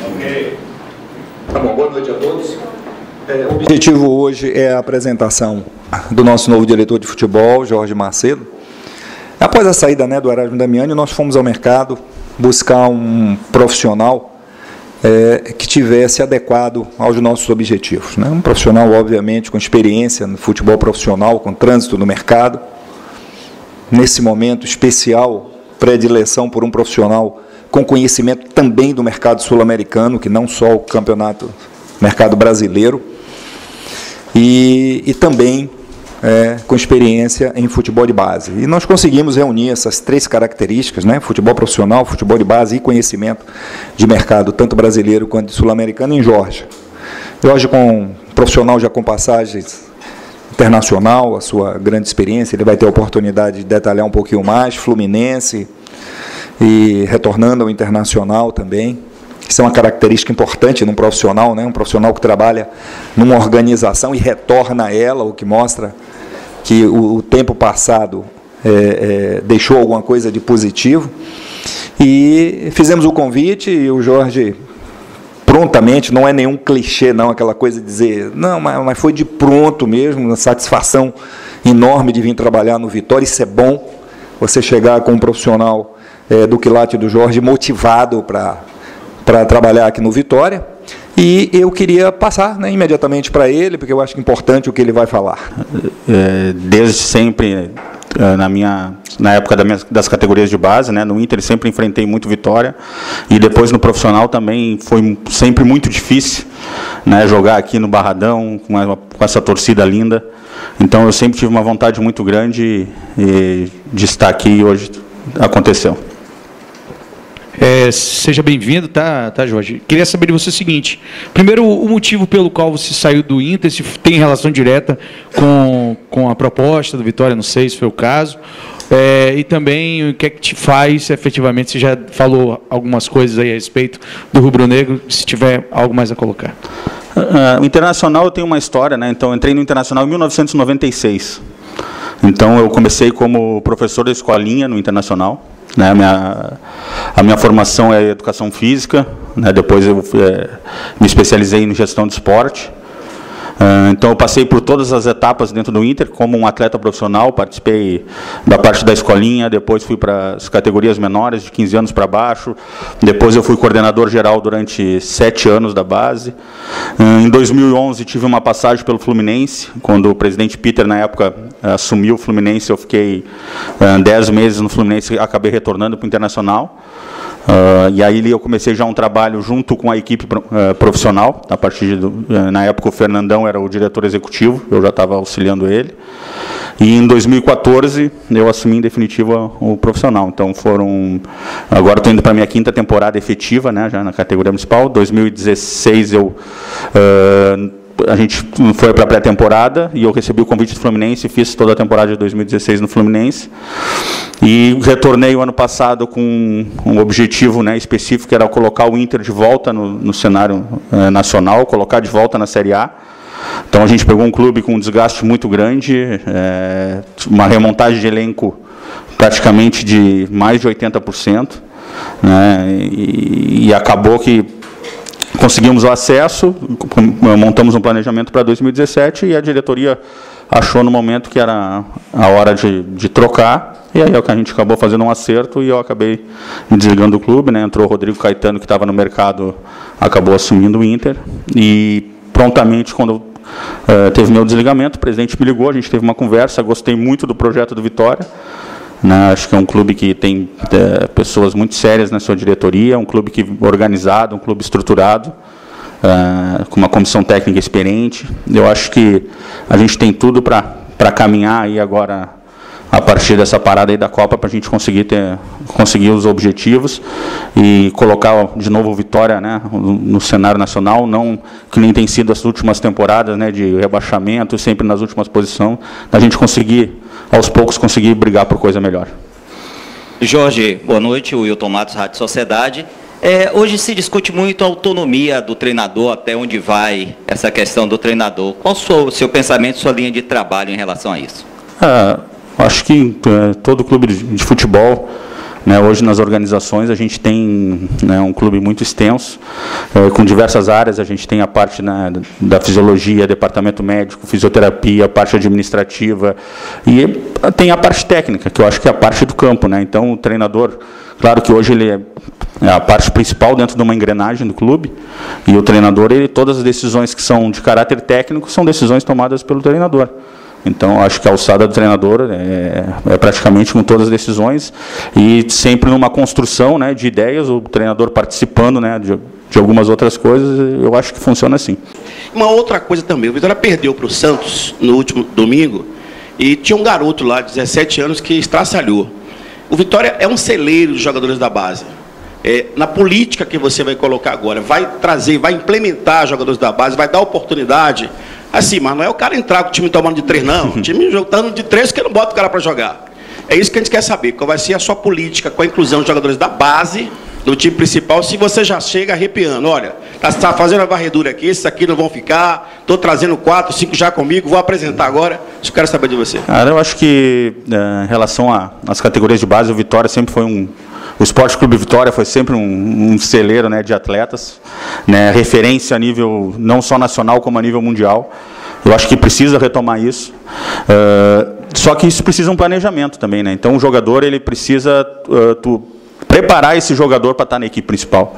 Ok. Tá bom, boa noite a todos. O objetivo hoje é a apresentação do nosso novo diretor de futebol, Jorge Macedo. Após a saída, do Erasmo Damiani, nós fomos ao mercado buscar um profissional que tivesse adequado aos nossos objetivos. Um profissional, obviamente, com experiência no futebol profissional, com trânsito no mercado. Nesse momento especial, predileção por um profissional com conhecimento também do mercado sul-americano, que não só o mercado brasileiro, e também com experiência em futebol de base. E nós conseguimos reunir essas três características, futebol profissional, futebol de base e conhecimento de mercado, tanto brasileiro quanto sul-americano, em Jorge. Jorge, profissional já com passagens internacional, a sua grande experiência, ele vai ter a oportunidade de detalhar um pouquinho mais, Fluminense, e retornando ao internacional também. Isso é uma característica importante num profissional, um profissional que trabalha numa organização e retorna a ela, o que mostra que o tempo passado deixou alguma coisa de positivo. E fizemos o convite e o Jorge prontamente, não é nenhum clichê, aquela coisa de dizer, mas foi de pronto mesmo, uma satisfação enorme de vir trabalhar no Vitória. Isso é bom, você chegar com um profissional do quilate do Jorge motivado para trabalhar aqui no Vitória, e eu queria passar imediatamente para ele, porque eu acho importante o que ele vai falar. Desde sempre, na época das categorias de base, no Inter sempre enfrentei muito Vitória, e depois no profissional também foi sempre muito difícil, jogar aqui no Barradão, com essa torcida linda. Então eu sempre tive uma vontade muito grande de estar aqui, e hoje aconteceu. Seja bem-vindo, tá, Jorge? Queria saber de você o seguinte: primeiro, o motivo pelo qual você saiu do Inter, se tem relação direta com a proposta do Vitória, não sei se foi o caso, e também o que é que te faz, efetivamente, você já falou algumas coisas aí a respeito do rubro-negro, se tiver algo mais a colocar. O Internacional, eu tenho uma história, então eu entrei no Internacional em 1996. Então eu comecei como professor da escolinha no Internacional. A minha formação é educação física, depois eu me especializei em gestão de esporte. Então eu passei por todas as etapas dentro do Inter como um atleta profissional, participei da parte da escolinha, depois fui para as categorias menores, de 15 anos para baixo, depois eu fui coordenador geral durante 7 anos da base. Em 2011 tive uma passagem pelo Fluminense, quando o presidente Peter na época assumiu o Fluminense, eu fiquei 10 meses no Fluminense e acabei retornando para o Internacional. E aí eu comecei já um trabalho junto com a equipe profissional, a partir na época o Fernandão era o diretor executivo, eu já estava auxiliando ele. E em 2014 eu assumi em definitiva o profissional. Então agora estou indo para a minha 5ª temporada efetiva, já na categoria municipal. 2016 a gente foi para a pré-temporada e eu recebi o convite do Fluminense e fiz toda a temporada de 2016 no Fluminense. E retornei o ano passado com um objetivo específico, que era colocar o Inter de volta no cenário nacional, colocar de volta na Série A. Então a gente pegou um clube com um desgaste muito grande, uma remontagem de elenco praticamente de mais de 80%, e acabou que conseguimos o acesso, montamos um planejamento para 2017 e a diretoria achou no momento que era a hora de trocar, e aí a gente acabou fazendo um acerto e eu acabei me desligando do clube, entrou o Rodrigo Caetano, que estava no mercado, acabou assumindo o Inter, e prontamente, quando teve meu desligamento, o presidente me ligou, a gente teve uma conversa, gostei muito do projeto do Vitória, acho que é um clube que tem pessoas muito sérias na sua diretoria, um clube organizado, um clube estruturado, com uma comissão técnica experiente. Eu acho que a gente tem tudo para caminhar aí agora, a partir dessa parada aí da Copa, para a gente conseguir os objetivos e colocar de novo o Vitória no cenário nacional, não que nem tem sido as últimas temporadas de rebaixamento, sempre nas últimas posições, a gente conseguir, aos poucos, conseguir brigar por coisa melhor. Jorge, boa noite, o Wilton Matos, Rádio Sociedade. Hoje se discute muito a autonomia do treinador, até onde vai essa questão do treinador. Qual o seu pensamento, sua linha de trabalho em relação a isso? Acho que todo clube de futebol né? Hoje, nas organizações, a gente tem, né, um clube muito extenso, com diversas áreas. A gente tem a parte, né, da fisiologia, departamento médico, fisioterapia, a parte administrativa, e tem a parte técnica, que eu acho que é a parte do campo, né? Então, o treinador, claro que hoje ele é a parte principal dentro de uma engrenagem do clube, e o treinador, todas as decisões que são de caráter técnico são decisões tomadas pelo treinador. Então, acho que a alçada do treinador é praticamente com todas as decisões, e sempre numa construção, né, de ideias, o treinador participando, né, de algumas outras coisas. Eu acho que funciona assim. Uma outra coisa também, o Vitória perdeu para o Santos no último domingo, e tinha um garoto lá, de 17 anos, que estraçalhou. O Vitória é um celeiro de jogadores da base. Na política que você vai colocar agora, vai trazer, vai implementar jogadores da base, vai dar oportunidade. Assim, mas não é o cara entrar com o time tomando de 3, não. O time jogando de 3 que não bota o cara para jogar. É isso que a gente quer saber, qual vai ser a sua política com a inclusão de jogadores da base, do time principal, se você já chega arrepiando. Olha, está fazendo a varredura aqui, esses aqui não vão ficar, estou trazendo 4, 5 já comigo, vou apresentar agora. Isso eu quero saber de você. Cara, eu acho que, em relação às categorias de base, o Vitória sempre foi o Esporte Clube Vitória foi sempre um celeiro, né, de atletas, né, referência a nível não só nacional, como a nível mundial. Eu acho que precisa retomar isso. Só que isso precisa um planejamento também, né? Então, o jogador, ele precisa preparar esse jogador para estar na equipe principal.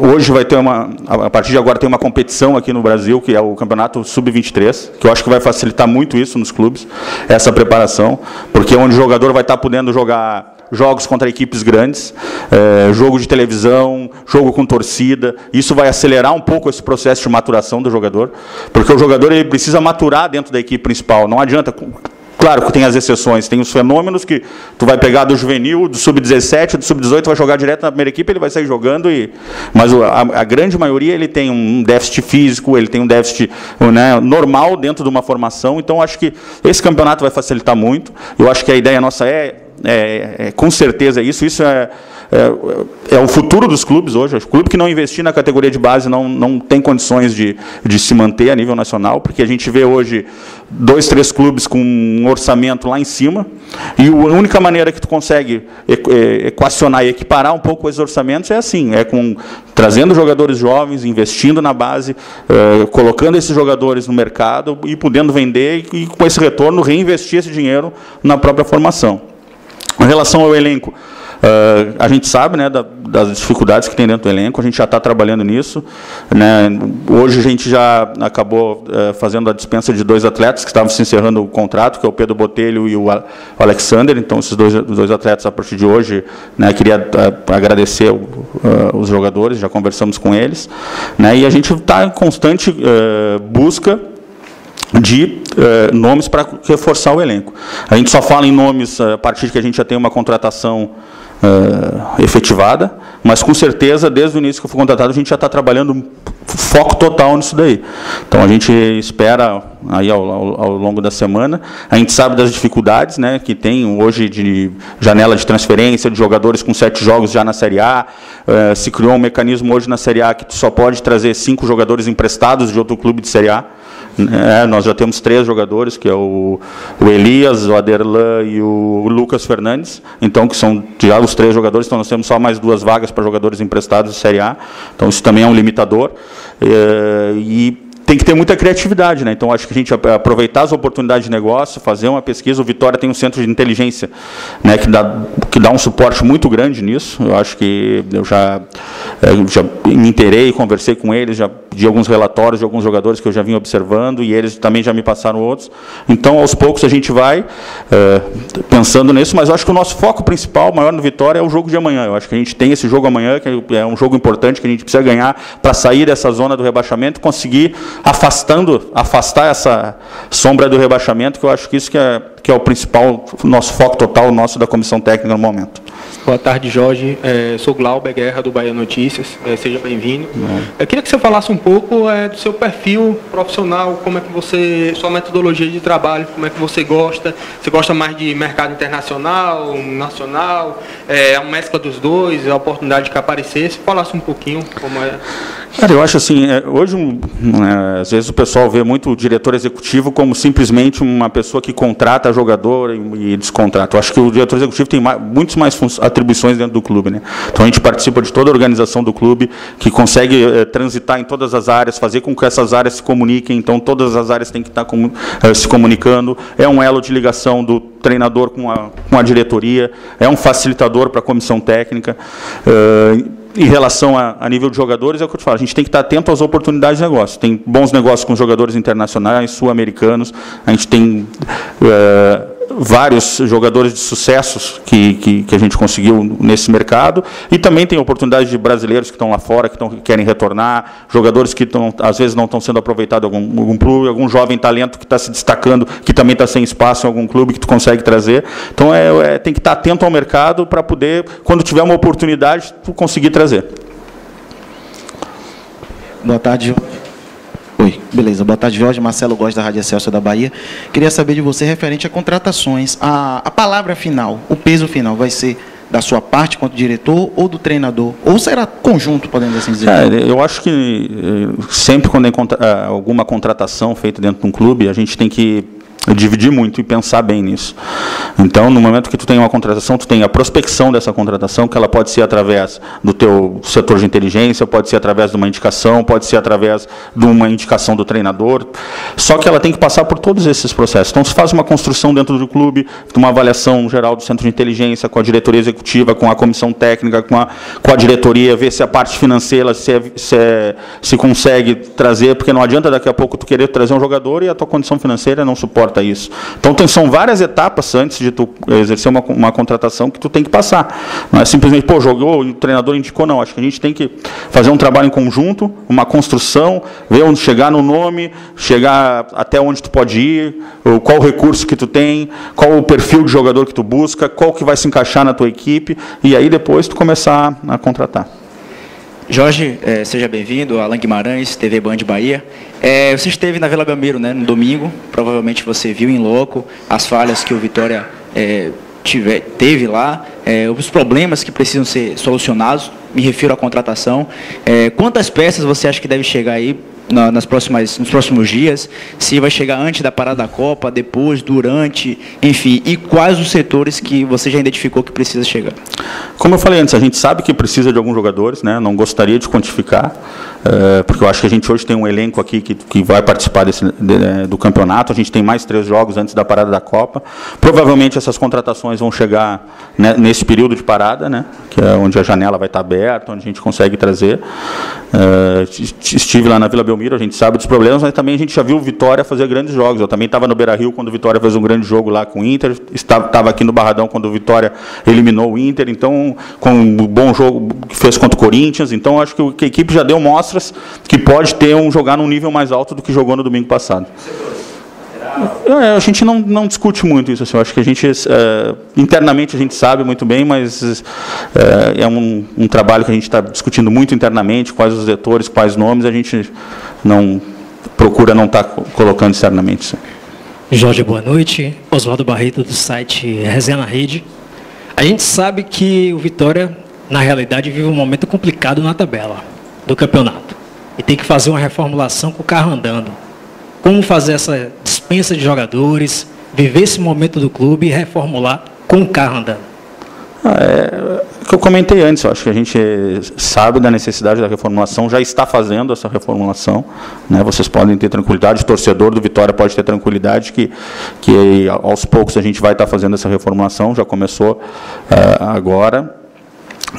Hoje vai ter a partir de agora tem uma competição aqui no Brasil, que é o Campeonato Sub-23, que eu acho que vai facilitar muito isso nos clubes, essa preparação, porque é onde o jogador vai estar podendo jogar jogos contra equipes grandes, jogo de televisão, jogo com torcida. Isso vai acelerar um pouco esse processo de maturação do jogador, porque o jogador, ele precisa maturar dentro da equipe principal. Não adianta... Claro que tem as exceções, tem os fenômenos que tu vai pegar do juvenil, do sub-17, do sub-18, vai jogar direto na primeira equipe, ele vai sair jogando, mas a grande maioria, ele tem um déficit físico, ele tem um déficit, né, normal dentro de uma formação. Então, acho que esse campeonato vai facilitar muito. Eu acho que a ideia nossa com certeza isso é o futuro dos clubes hoje. O clube que não investir na categoria de base não tem condições de se manter a nível nacional, porque a gente vê hoje 2, 3 clubes com um orçamento lá em cima, e a única maneira que tu consegue equacionar e equiparar um pouco esses orçamentos é assim, trazendo jogadores jovens, investindo na base, colocando esses jogadores no mercado e podendo vender, e com esse retorno reinvestir esse dinheiro na própria formação. Em relação ao elenco, a gente sabe, né, das dificuldades que tem dentro do elenco, a gente já está trabalhando nisso, né. Hoje a gente já acabou fazendo a dispensa de 2 atletas que estavam se encerrando o contrato, que é o Pedro Botelho e o Alexander. Então, esses dois atletas, a partir de hoje, né, queria agradecer os jogadores, já conversamos com eles, né, e a gente está em constante busca de nomes para reforçar o elenco. A gente só fala em nomes a partir de que a gente já tem uma contratação efetivada, mas com certeza, desde o início que eu fui contratado, a gente já está trabalhando foco total nisso daí. Então, a gente espera aí ao longo da semana. A gente sabe das dificuldades, né, que tem hoje de janela de transferência de jogadores com 7 jogos já na Série A. Se criou um mecanismo hoje na Série A que só pode trazer 5 jogadores emprestados de outro clube de Série A. Nós já temos 3 jogadores, que é o Elias, o Aderlan e o Lucas Fernandes, então, que são já os 3 jogadores. Então, nós temos só mais 2 vagas para jogadores emprestados de Série A, então isso também é um limitador, e tem que ter muita criatividade, né? Então, acho que a gente aproveitar as oportunidades de negócio, fazer uma pesquisa. O Vitória tem um centro de inteligência, né, que dá um suporte muito grande nisso. Eu acho que eu já me inteirei, conversei com eles, já de alguns relatórios de alguns jogadores que eu já vim observando, e eles também já me passaram outros. Então, aos poucos, a gente vai pensando nisso, mas eu acho que o nosso foco principal, maior no Vitória, é o jogo de amanhã. Eu acho que a gente tem esse jogo amanhã, que é um jogo importante, que a gente precisa ganhar para sair dessa zona do rebaixamento, conseguir afastar essa sombra do rebaixamento, que eu acho que isso que é o principal, nosso foco total, nosso da comissão técnica no momento. Boa tarde, Jorge. Sou Glauber Guerra, do Bahia Notícias. Seja bem-vindo. Eu queria que você falasse um pouco do seu perfil profissional, como é que sua metodologia de trabalho, como é que você gosta? Você gosta mais de mercado internacional, nacional, a mescla dos dois, a oportunidade que aparecesse? Falasse um pouquinho como é. Cara, eu acho assim, hoje, às vezes o pessoal vê muito o diretor executivo como simplesmente uma pessoa que contrata jogador e descontrata. Eu acho que o diretor executivo tem muitas mais atribuições dentro do clube, né? Então a gente participa de toda a organização do clube, que consegue transitar em todas as áreas, fazer com que essas áreas se comuniquem, então todas as áreas têm que estar se comunicando. É um elo de ligação do treinador com a diretoria, é um facilitador para a comissão técnica. Em relação a nível de jogadores, é o que eu te falo, a gente tem que estar atento às oportunidades de negócio. Tem bons negócios com jogadores internacionais, sul-americanos, a gente tem vários jogadores de sucessos que a gente conseguiu nesse mercado, e também tem oportunidades de brasileiros que estão lá fora, que querem retornar, jogadores que às vezes não estão sendo aproveitados em algum clube, algum jovem talento que está se destacando, que também está sem espaço em algum clube, que tu consegue trazer. Então, tem que estar atento ao mercado para poder, quando tiver uma oportunidade, tu conseguir trazer. Boa tarde. Oi, beleza. Boa tarde, Jorge. Marcelo Góes, da Rádio Excelsior da Bahia. Queria saber de você referente a contratações. A palavra final, o peso final, vai ser da sua parte quanto diretor ou do treinador? Ou será conjunto, podemos assim dizer? Eu acho que sempre quando é alguma contratação feita dentro de um clube, a gente tem que dividir muito e pensar bem nisso. Então, no momento que tu tem uma contratação, tu tem a prospecção dessa contratação, que ela pode ser através do teu setor de inteligência, pode ser através de uma indicação, pode ser através de uma indicação do treinador, só que ela tem que passar por todos esses processos. Então, se faz uma construção dentro do clube, uma avaliação geral do centro de inteligência, com a diretoria executiva, com a comissão técnica, com a diretoria, ver se a parte financeira se consegue trazer, porque não adianta daqui a pouco tu querer trazer um jogador e a tua condição financeira não suporta isso. Então, são várias etapas antes de tu exercer uma contratação que tu tem que passar. Não é simplesmente, jogou, o treinador indicou, não. Acho que a gente tem que fazer um trabalho em conjunto, uma construção, ver onde chegar no nome, chegar até onde tu pode ir, qual o recurso que tu tem, qual o perfil de jogador que tu busca, qual que vai se encaixar na tua equipe, e aí depois tu começar a contratar. Jorge, seja bem-vindo, Alan Guimarães, TV Band Bahia. Você esteve na Vila Belmiro, né, no domingo, provavelmente você viu em loco as falhas que o Vitória teve lá, os problemas que precisam ser solucionados, me refiro à contratação. Quantas peças você acha que deve chegar aí nos próximos dias? Se vai chegar antes da parada da Copa, depois, durante, enfim, e quais os setores que você já identificou que precisa chegar? Como eu falei antes, a gente sabe que precisa de alguns jogadores, né? Não gostaria de quantificar, porque eu acho que a gente hoje tem um elenco aqui que vai participar do campeonato. A gente tem mais 3 jogos antes da parada da Copa. Provavelmente essas contratações vão chegar, né, nesse período de parada, né, que é onde a janela vai estar aberta, onde a gente consegue trazer. Estive lá na Vila Belmiro, a gente sabe dos problemas, mas também a gente já viu o Vitória fazer grandes jogos. Eu também estava no Beira-Rio quando o Vitória fez um grande jogo lá com o Inter, estava aqui no Barradão quando o Vitória eliminou o Inter, então, com um bom jogo que fez contra o Corinthians. Então, acho que a equipe já deu mostras que pode jogar num nível mais alto do que jogou no domingo passado. A gente não discute muito isso, assim. Eu acho que a gente, internamente, a gente sabe muito bem, mas é um trabalho que a gente está discutindo muito internamente, quais os setores, quais nomes, a gente não procura não estar colocando externamente isso. Jorge, boa noite. Oswaldo Barreto, do site Resenha na Rede. A gente sabe que o Vitória, na realidade, vive um momento complicado na tabela do campeonato. E tem que fazer uma reformulação com o carro andando. Como fazer essa dispensa de jogadores, viver esse momento do clube e reformular com o carro andando? O que eu comentei antes, eu acho que a gente sabe da necessidade da reformulação, já está fazendo essa reformulação, né? Vocês podem ter tranquilidade, o torcedor do Vitória pode ter tranquilidade que aos poucos a gente vai estar fazendo essa reformulação, já começou agora,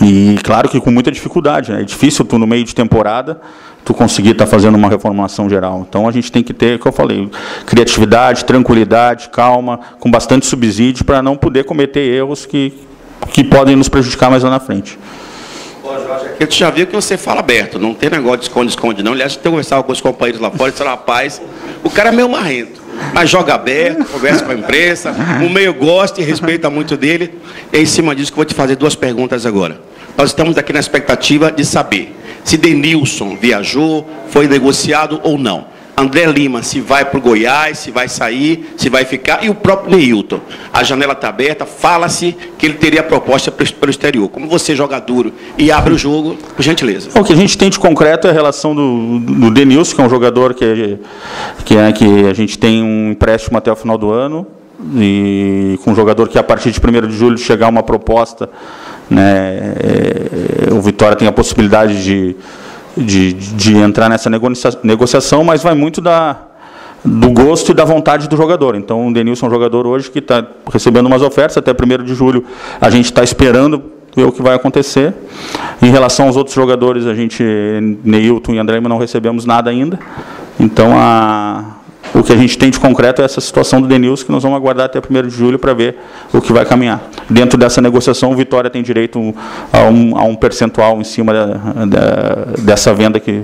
e claro que com muita dificuldade, né? É difícil tu no meio de temporada tu conseguir estar fazendo uma reformulação geral. Então a gente tem que ter, o que eu falei, criatividade, tranquilidade, calma, com bastante subsídio para não poder cometer erros que podem nos prejudicar mais lá na frente. Eu já vi que você fala aberto, não tem negócio de esconde-esconde não. Aliás, eu conversava com os companheiros lá fora e disseram, rapaz, o cara é meio marrento, mas joga aberto, conversa com a imprensa, o meio gosta e respeita muito dele. É em cima disso que eu vou te fazer 2 perguntas agora. Nós estamos aqui na expectativa de saber se Denilson viajou, foi negociado ou não. André Lima, se vai para o Goiás, se vai sair, se vai ficar, e o próprio Neilton. A janela está aberta, fala-se que ele teria proposta pelo exterior. Como você joga duro e abre o jogo, por gentileza. O que a gente tem de concreto é a relação do Denilson, que é um jogador que a gente tem um empréstimo até o final do ano, e com um jogador que a partir de 1º de julho chegar uma proposta, né, o Vitória tem a possibilidade de entrar nessa negociação, mas vai muito do gosto e da vontade do jogador. Então, o Denilson é um jogador hoje que está recebendo umas ofertas, até 1º de julho a gente está esperando ver o que vai acontecer. Em relação aos outros jogadores, a gente, Neilton e André Lima, não recebemos nada ainda. Então, o que a gente tem de concreto é essa situação do Denilson, que nós vamos aguardar até 1º de julho para ver o que vai caminhar. Dentro dessa negociação, o Vitória tem direito a um percentual em cima dessa venda que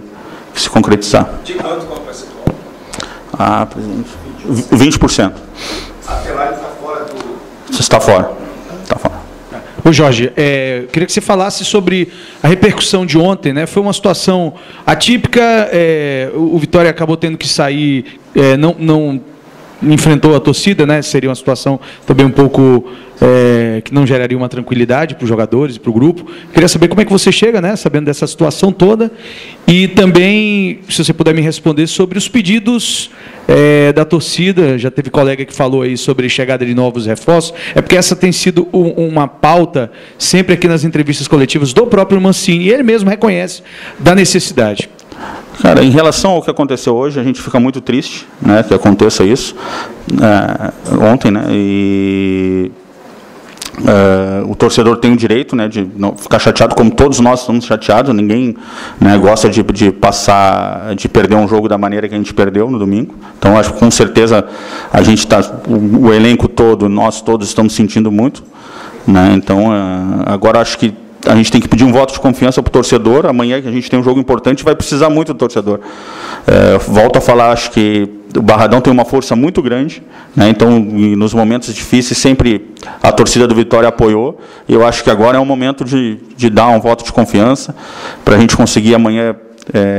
se concretizar. De quanto qual percentual? Presidente, 20%. Até lá ele está fora do... Está fora. Está fora. Ô Jorge, queria que você falasse sobre a repercussão de ontem, né? Foi uma situação atípica, o Vitória acabou tendo que sair, não enfrentou a torcida, né? Seria uma situação também um pouco que não geraria uma tranquilidade para os jogadores e para o grupo. Queria saber como é que você chega, né? Sabendo dessa situação toda, e também, se você puder me responder sobre os pedidos da torcida. Já teve colega que falou aí sobre chegada de novos reforços, porque essa tem sido uma pauta sempre aqui nas entrevistas coletivas do próprio Mancini, e ele mesmo reconhece da necessidade. Cara, em relação ao que aconteceu hoje, a gente fica muito triste, né, que aconteça isso ontem, né, e o torcedor tem o direito, né, de não ficar chateado, como todos nós estamos chateados. Ninguém, né, gosta de perder um jogo da maneira que a gente perdeu no domingo. Então, acho que com certeza a gente está, o elenco todo, nós todos estamos sentindo muito, né. Então, agora acho que a gente tem que pedir um voto de confiança para o torcedor. Amanhã, que a gente tem um jogo importante, vai precisar muito do torcedor. Volto a falar, acho que o Barradão tem uma força muito grande, né? Então, nos momentos difíceis, sempre a torcida do Vitória apoiou. E eu acho que agora é o momento de dar um voto de confiança para a gente conseguir amanhã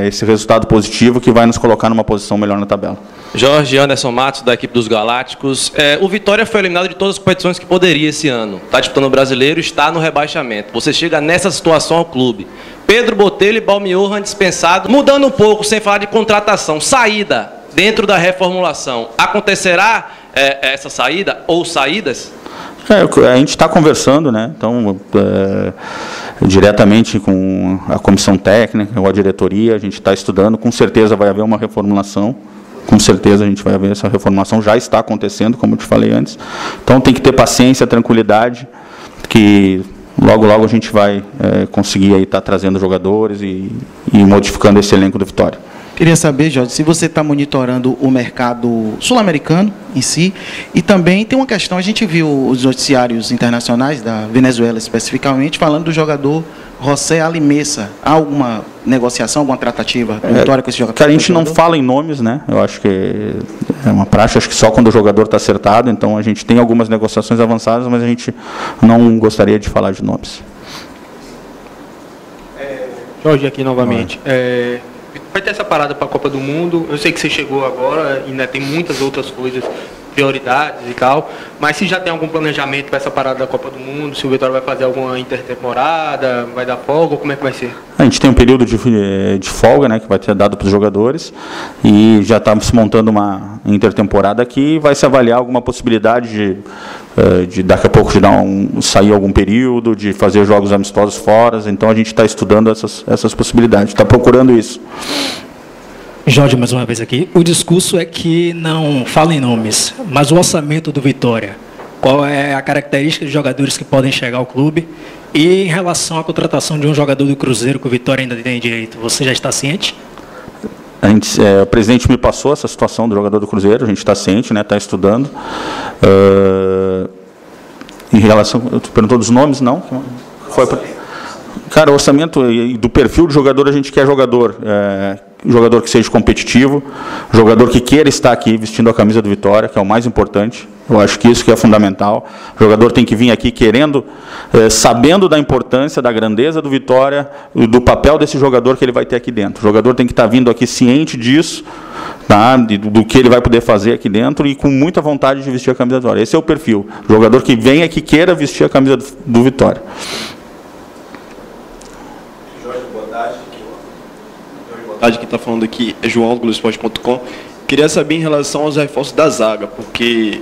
esse resultado positivo que vai nos colocar numa posição melhor na tabela. Jorge, Anderson Matos, da equipe dos Galácticos. O Vitória foi eliminado de todas as competições que poderia esse ano. Está disputando o Brasileiro, está no rebaixamento. Você chega nessa situação ao clube. Pedro Botelho e Balmiorran dispensados. Mudando um pouco, sem falar de contratação, saída dentro da reformulação. Acontecerá essa saída ou saídas? A gente está conversando, né? Então, diretamente com a comissão técnica, ou a diretoria, a gente está estudando. Com certeza vai haver uma reformulação. Com certeza a gente vai ver essa reformulação, já está acontecendo, como eu te falei antes. Então tem que ter paciência, tranquilidade, que logo a gente vai conseguir estar trazendo jogadores e modificando esse elenco do Vitória. Queria saber, Jorge, se você está monitorando o mercado sul-americano em si, e também tem uma questão, a gente viu os noticiários internacionais, da Venezuela especificamente, falando do jogador José Alimessa. Há alguma negociação, alguma tratativa do Vitória com esse jogador? Cara, a gente não fala em nomes, né? Eu acho que é uma praxe, acho que só quando o jogador está acertado. Então a gente tem algumas negociações avançadas, mas a gente não gostaria de falar de nomes. Jorge, aqui novamente. Vai ter essa parada para a Copa do Mundo. Eu sei que você chegou agora, ainda tem muitas outras coisas, prioridades e tal, mas se já tem algum planejamento para essa parada da Copa do Mundo, se o Vitória vai fazer alguma intertemporada, vai dar folga, ou como é que vai ser? A gente tem um período de folga, né, que vai ter dado para os jogadores, e já estamos montando uma intertemporada aqui, vai se avaliar alguma possibilidade de daqui a pouco sair algum período, de fazer jogos amistosos fora. Então a gente está estudando essas possibilidades, está procurando isso. Jorge, mais uma vez aqui. O discurso é que não fala em nomes, mas o orçamento do Vitória, qual é a característica de jogadores que podem chegar ao clube? E em relação à contratação de um jogador do Cruzeiro que o Vitória ainda tem direito, você já está ciente? O presidente me passou essa situação do jogador do Cruzeiro, a gente está ciente, né, está estudando. Em relação, tu perguntou dos nomes, não? Cara, o orçamento do perfil do jogador, a gente quer jogador que seja competitivo, jogador que queira estar aqui vestindo a camisa do Vitória, que é o mais importante. Eu acho que isso que é fundamental. O jogador tem que vir aqui querendo, sabendo da importância, da grandeza do Vitória, do papel desse jogador que ele vai ter aqui dentro. O jogador tem que estar vindo aqui ciente disso, tá? Do que ele vai poder fazer aqui dentro e com muita vontade de vestir a camisa do Vitória. Esse é o perfil. Jogador que venha, que queira vestir a camisa do Vitória. Jorge, boa tarde. Boa tarde, quem está falando aqui é João, do Globoesporte.com. Queria saber em relação aos reforços da zaga, porque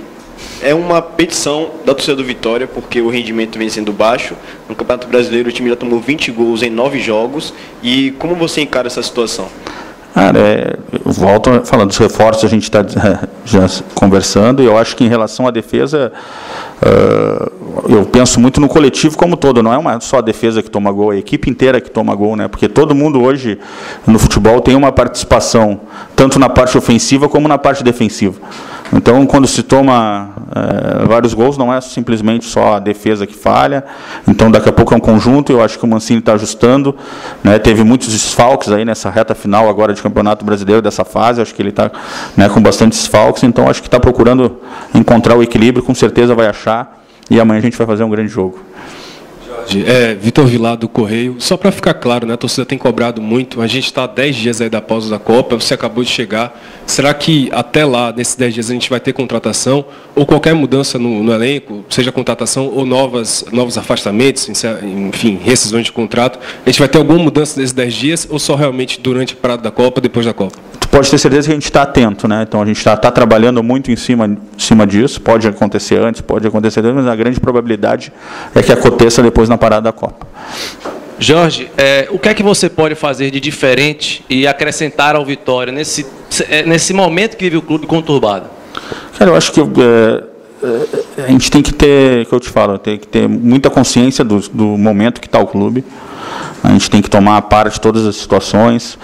é uma petição da torcida do Vitória, porque o rendimento vem sendo baixo. No Campeonato Brasileiro, o time já tomou 20 gols em 9 jogos. E como você encara essa situação? Cara, eu volto falando dos reforços, a gente está já conversando, e eu acho que em relação à defesa, eu penso muito no coletivo como todo, não é só a defesa que toma gol, é a equipe inteira que toma gol, né? Porque todo mundo hoje no futebol tem uma participação, tanto na parte ofensiva como na parte defensiva. Então, quando se toma vários gols, não é simplesmente só a defesa que falha. Então, daqui a pouco é um conjunto. Eu acho que o Mancini está ajustando, né? Teve muitos desfalques aí nessa reta final agora de Campeonato Brasileiro dessa fase. Acho que ele está, né, com bastante desfalques. Então, acho que está procurando encontrar o equilíbrio. Com certeza vai achar. E amanhã a gente vai fazer um grande jogo. Vitor Vilar, do Correio. Só para ficar claro, né, a torcida tem cobrado muito. A gente está há 10 dias aí da pausa da Copa, você acabou de chegar. Será que até lá, nesses 10 dias, a gente vai ter contratação? Ou qualquer mudança no elenco, seja contratação ou novos afastamentos, enfim, rescisões de contrato? A gente vai ter alguma mudança nesses 10 dias ou só realmente durante a parada da Copa, depois da Copa? Tu pode ter certeza que a gente está atento, né? Então a gente está trabalhando muito em cima disso. Pode acontecer antes, pode acontecer depois, mas a grande probabilidade é que aconteça depois na parada da Copa. Jorge, o que é que você pode fazer de diferente e acrescentar ao Vitória nesse momento que vive o clube conturbado? Cara, eu acho que a gente tem que ter, que eu te falo, tem que ter muita consciência do momento que está o clube. A gente tem que tomar parte de todas as situações.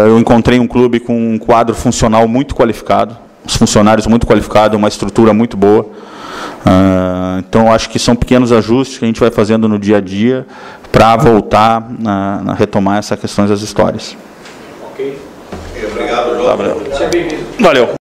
Eu encontrei um clube com um quadro funcional muito qualificado, os funcionários muito qualificados, uma estrutura muito boa. Então, acho que são pequenos ajustes que a gente vai fazendo no dia a dia para voltar a retomar essas questões das histórias. Ok. Obrigado, Jorge. Valeu.